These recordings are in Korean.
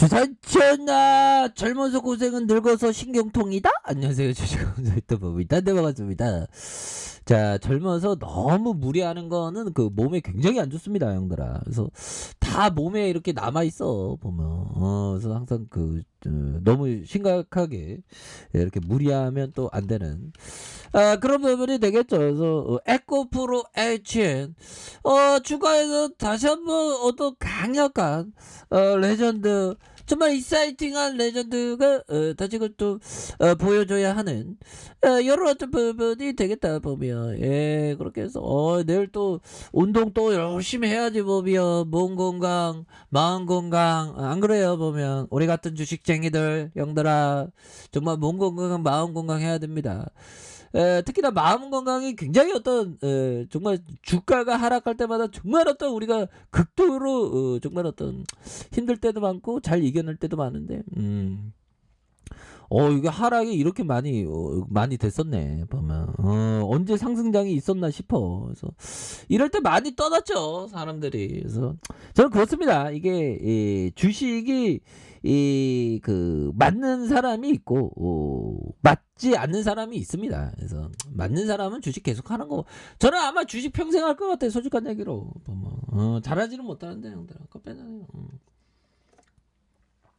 주산치였나 젊어서 고생은 늙어서 신경통이다. 안녕하세요, 주식공사 유튜브입니다. 네, 반갑습니다. 자, 젊어서 너무 무리하는 거는 그 몸에 굉장히 안 좋습니다, 형들아. 그래서 다 몸에 이렇게 남아 있어 보면. 그래서 항상 너무 심각하게 이렇게 무리하면 또 안 되는 그런 부분이 되겠죠. 그래서 에코프로 HN 추가해서 다시 한번 어떤 강력한 레전드, 정말 익사이팅한 레전드가 다시 그또 보여줘야 하는 여러 어떤 부분이 되겠다 보면. 예, 그렇게 해서 내일 또 운동 또 열심히 해야지 보면. 몸 건강 마음 건강, 안 그래요 보면. 우리 같은 주식쟁이들 형들아, 정말 몸 건강 마음 건강 해야 됩니다. 특히나 마음 건강이 굉장히 정말 주가가 하락할 때마다 정말 우리가 극도로 정말 힘들 때도 많고 잘 이겨낼 때도 많은데, 이게 하락이 이렇게 많이 됐었네 보면. 언제 상승장이 있었나 싶어. 그래서 이럴 때 많이 떠났죠 사람들이. 그래서 저는 그렇습니다. 이게 주식이 맞는 사람이 있고 맞지 않는 사람이 있습니다. 그래서 맞는 사람은 주식 계속 하는 거. 저는 아마 주식 평생 할 것 같아요, 솔직한 얘기로 보면. 잘하지는 못하는데 형들 그거 빼잖아요.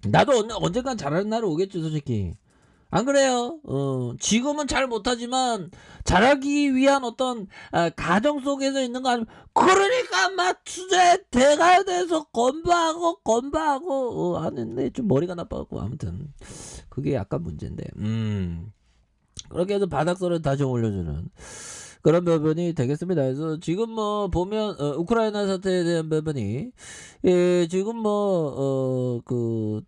나도 언젠간 잘하는 날이 오겠죠, 솔직히. 안 그래요? 지금은 잘 못하지만 잘하기 위한 어떤 가정 속에서 있는 거 아니면, 그러니까 막 투자에 대가에 대해서 건바하고 하는데 좀 머리가 나빠갖고. 아무튼 그게 약간 문제인데, 그렇게 해서 바닥선을 다시 올려주는 그런 부분이 되겠습니다. 그래서 지금 뭐 보면 우크라이나 사태에 대한 부분이 지금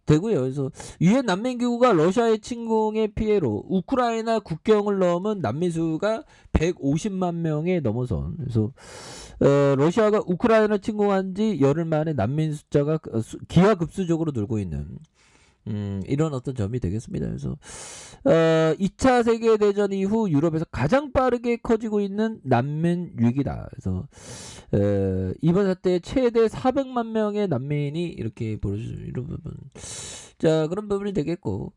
되고요. 그래서 유엔 난민기구가 러시아의 침공의 피해로 우크라이나 국경을 넘은 난민 수가 150만 명에 넘어선. 그래서 러시아가 우크라이나 침공한 지 열흘 만에 난민 숫자가 기하급수적으로 늘고 있는 이런 어떤 점이 되겠습니다. 그래서 2차 세계대전 이후 유럽에서 가장 빠르게 커지고 있는 난민 위기다. 그래서 이번 사태에 최대 400만 명의 난민이 이렇게 벌어지는 이런 부분. 자, 그런 부분이 되겠고.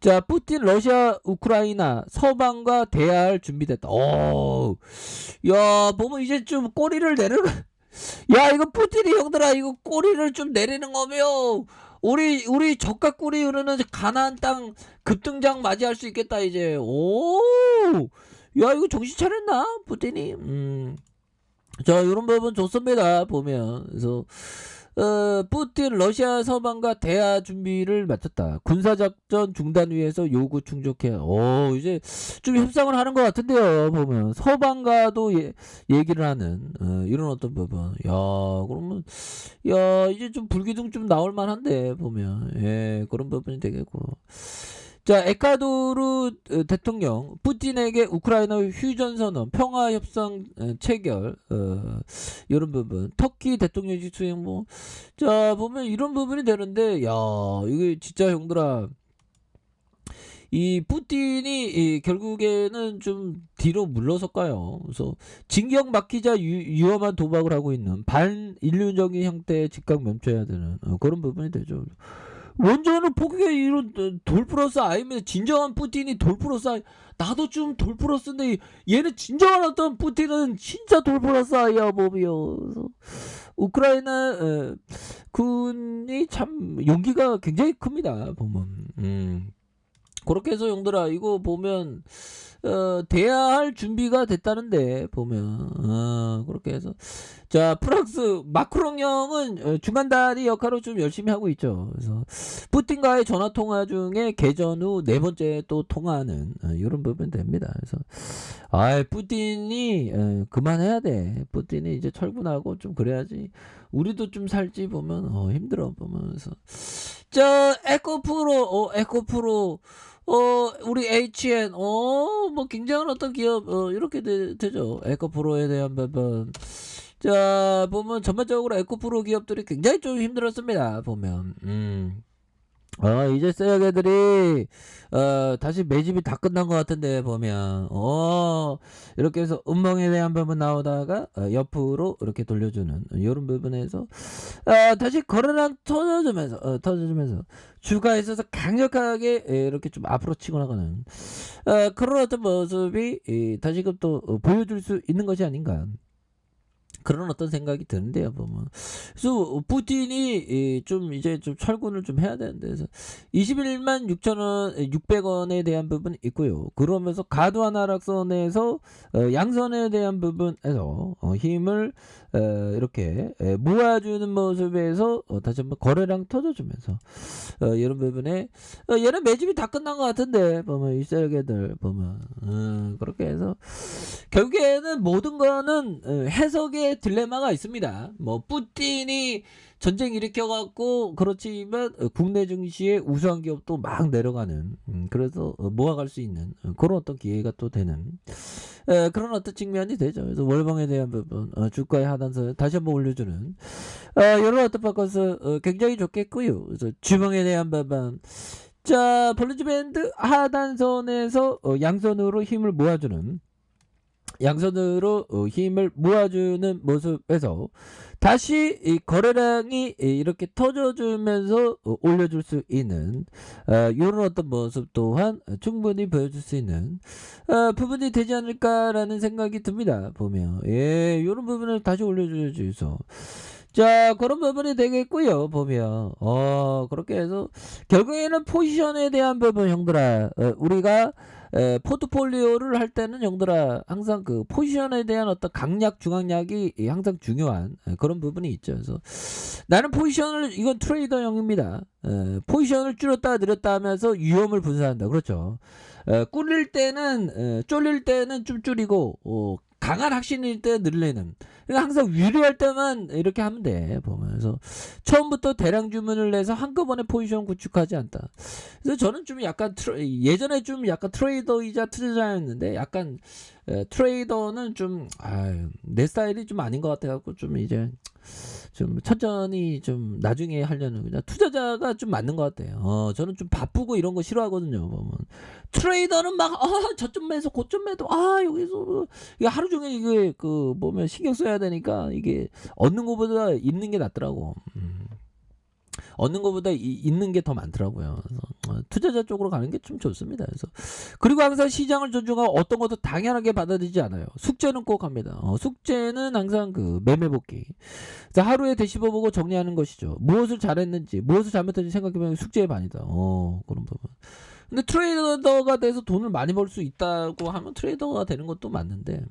자, 푸틴 러시아 우크라이나 서방과 대화할 준비됐다. 야, 보면 이제 좀 꼬리를 내려. 야, 이거 푸틴이 형들아, 이거 꼬리를 좀 내리는 거며, 우리 저가 꼬리 흐르는 가나안 땅 급등장 맞이할 수 있겠다 이제. 야, 이거 정신 차렸나 푸틴이? 자, 이런 부분 좋습니다 보면. 그래서 푸틴 러시아 서방과 대화 준비를 마쳤다. 군사작전 중단 위해서 요구 충족해. 이제 좀 협상을 하는 것 같은데요 보면. 서방과도 얘기를 하는 이런 어떤 부분. 야, 그러면 야, 이제 좀 불기둥 좀 나올 만한데 보면. 예, 그런 부분이 되겠고. 자, 에콰도르 대통령 푸틴에게 우크라이나 휴전선언 평화협상 체결, 이런 부분. 터키 대통령직 수행 자, 보면 이런 부분이 되는데, 야, 이게 진짜 형들아, 이 푸틴이 결국에는 좀 뒤로 물러설까요? 그래서 징역 막히자 위험한 도박을 하고 있는 반인륜적인 형태의 즉각 멈춰야 되는 그런 부분이 되죠. 원전은 포기가 이런 돌 플러스 아이면 진정한 푸틴이 돌 플러스 아이. 나도 좀 돌 플러스인데 얘는 진정한 어떤 푸틴은 진짜 돌 플러스 아이야 보면. 우크라이나 군이 참 용기가 굉장히 큽니다 보면. 그렇게 해서 형들아, 이거 보면 대화할 준비가 됐다는데 보면. 그렇게 해서 자, 프랑스 마크롱 형은 중간다리 역할을 좀 열심히 하고 있죠. 그래서 푸틴과의 전화 통화 중에 개전 후 네 번째 또 통화하는 이런 부분 됩니다. 그래서 푸틴이 그만해야 돼. 푸틴이 이제 철분하고 좀 그래야지 우리도 좀 살지 보면. 힘들어 보면서. 자, 에코프로 우리 HN 뭐 굉장한 어떤 기업 이렇게 되죠. 에코프로에 대한 부분. 자, 보면 전반적으로 에코프로 기업들이 굉장히 좀 힘들었습니다 보면. 이제 쎄야개들이 다시 매집이 다 끝난 것 같은데 보면 이렇게 해서 음봉에 대한 부분 나오다가 옆으로 이렇게 돌려주는 이런 부분에서 다시 거래량 터져주면서 주가에 있어서 강력하게 이렇게 좀 앞으로 치고 나가는 그런 어떤 모습이 다시금 또 보여줄 수 있는 것이 아닌가, 그런 어떤 생각이 드는데요, 보면. 그래서 푸틴이 좀 이제 좀 철군을 좀 해야 되는데, 그래서 21만 6,600원에 대한 부분이 있고요. 그러면서 과도한 하락선에서 양선에 대한 부분에서 힘을 이렇게 모아주는 모습에서 다시 한번 거래량 터져주면서 이런 부분에 얘는 매집이 다 끝난 것 같은데 보면 이셀게들 보면 그렇게 해서 결국에는 모든 거는 해석의 딜레마가 있습니다. 뭐 푸틴이 전쟁 일으켜갖고 그렇지만 국내 증시의 우수한 기업도 막 내려가는, 그래서 모아갈 수 있는 그런 어떤 기회가 또 되는 그런 어떤 측면이 되죠. 그래서 월봉에 대한 부분 주가의 하단선 다시 한번 올려주는 이런 어떤 바꿔서 굉장히 좋겠고요. 그래서 주봉에 대한 부분, 자 볼리지 밴드 하단선에서 양선으로 힘을 모아주는, 양선으로 힘을 모아주는 모습에서 다시 이 거래량이 이렇게 터져주면서 올려줄 수 있는 이런 어떤 모습 또한 충분히 보여줄 수 있는 부분이 되지 않을까라는 생각이 듭니다. 보면 이런 부분을 다시 올려주셔서 자 그런 부분이 되겠고요. 보면 그렇게 해서 결국에는 포지션에 대한 부분, 형들아, 우리가 포트폴리오를 할 때는 형들아 항상 그 포지션에 대한 어떤 강약 중앙약이 항상 중요한 그런 부분이 있죠. 그래서 나는 포지션을, 이건 트레이더형입니다. 포지션을 줄였다 늘렸다 하면서 위험을 분산한다. 그렇죠. 꿀릴 때는 쫄릴 때는 좀 줄이고 강한 확신일 때 늘리는. 그러니까 항상 유리할 때만 이렇게 하면 돼. 보면서 처음부터 대량 주문을 내서 한꺼번에 포지션 구축하지 않다. 그래서 저는 좀 약간 예전에 좀 약간 트레이더이자 투자자였는데 약간 트레이더는 좀 내 스타일이 좀 아닌 것 같아갖고 좀 이제 좀 천천히 좀 나중에 하려는, 그냥 투자자가 좀 맞는 것 같아요. 저는 좀 바쁘고 이런 거 싫어하거든요. 보면 트레이더는 막 저점 매수 고점 매도 여기서 이게 하루 종일 이게 그 보면 신경 써야 되니까 이게 얻는 것보다 있는 게 낫더라고. 얻는 것보다 있는 게 더 많더라고요. 그래서 투자자 쪽으로 가는 게 좀 좋습니다. 그래서 그리고 항상 시장을 존중하고 어떤 것도 당연하게 받아들이지 않아요. 숙제는 꼭 합니다. 숙제는 항상 그 매매 복귀. 그래서 하루에 되씹어보고 정리하는 것이죠. 무엇을 잘했는지, 무엇을 잘못했는지 생각해보면 숙제의 반이다. 그런 부분. 근데 트레이더가 돼서 돈을 많이 벌 수 있다고 하면 트레이더가 되는 것도 맞는데,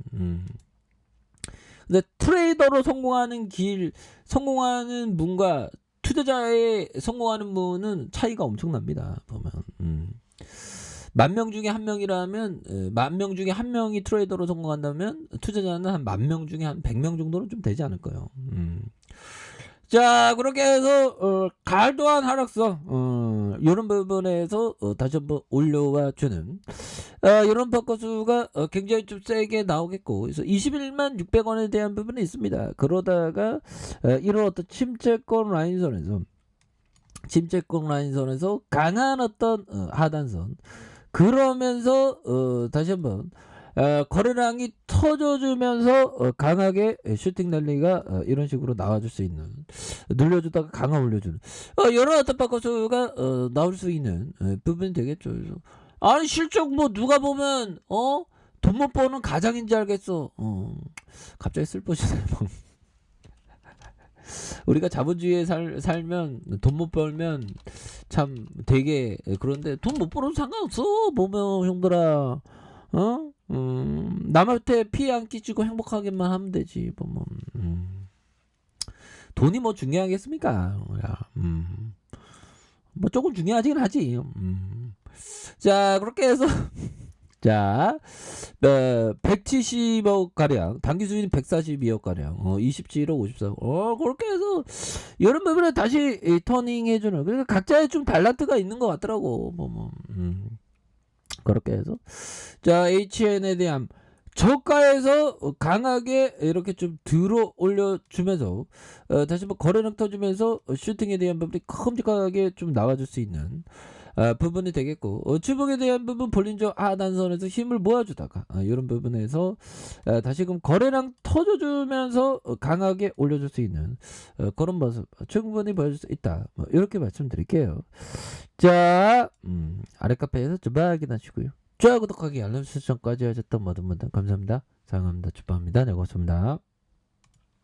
근데 트레이더로 성공하는 성공하는 분과 투자자의 성공하는 분은 차이가 엄청납니다. 보면 10,000명 중에 1명이라면 10,000명 중에 1명이 트레이더로 성공한다면 투자자는 한 10,000명 중에 한 100명 정도는 좀 되지 않을까요? 자 그렇게 해서 과도한 하락성 이런 부분에서 다시 한번 올려와 주는 이런 바꿔수가 굉장히 좀 세게 나오겠고, 그래서 21만 600원에 대한 부분이 있습니다. 그러다가 이런 어떤 침체권 라인선에서 강한 어떤 하단선, 그러면서 다시 한번 거래량이 터져주면서 강하게 슈팅 랠리가 이런 식으로 나와줄 수 있는, 늘려주다가 강화 올려주는 이런 어떤 바꿔수가 나올 수 있는 부분이 되겠죠. 그래서 아니 실적 뭐 누가 보면 돈 못 버는 가장인지 알겠어. 갑자기 슬퍼지네. 우리가 자본주의에 살면 돈 못 벌면 참 되게 그런데 돈 못 벌어도 상관없어. 보면 형들아 남한테 피해 안 끼치고 행복하게만 하면 되지. 보면 돈이 뭐 중요하겠습니까? 뭐 조금 중요하긴 하지. 자 그렇게 해서 자 170억 가량, 단기 수익 142억 가량, 27억 54억, 그렇게 해서 이런 부분에 다시 터닝 해주는, 그러니까 각자의 좀 달란트가 있는 것 같더라고. 그렇게 해서 자 HN에 대한 저가에서 강하게 이렇게 좀 들어 올려주면서 다시 한번 거래량 터주면서 슈팅에 대한 부분이 큼직하게 좀 나와줄 수 있는 부분이 되겠고, 주봉에 대한 부분 볼린저 하단선에서 힘을 모아주다가 이런 부분에서 다시금 거래량 터져주면서 강하게 올려줄 수 있는 그런 모습 충분히 보여줄 수 있다. 뭐 이렇게 말씀드릴게요. 자, 아래 카페에서 좀 확인하시고요. 좋아요, 구독하기, 알람 설정까지 하셨던 모든 분들 감사합니다. 사랑합니다. 축복합니다. 네, 고맙습니다.